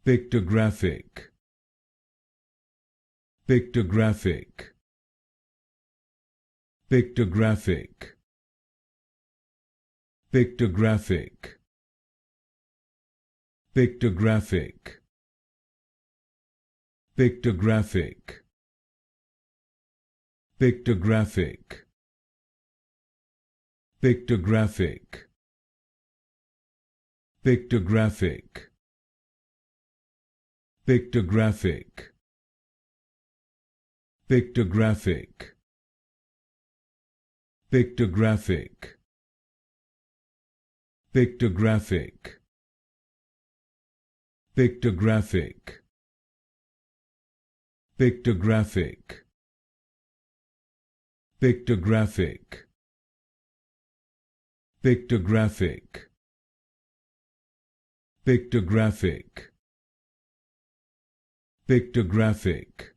Pictographic. Pictographic. Pictographic. Pictographic. Pictographic. Pictographic. Pictographic. Pictographic. Pictographic. Pictographic. Pictographic. Pictographic. Pictographic. Pictographic. Pictographic. Pictographic. Pictographic. Pictographic. Pictographic.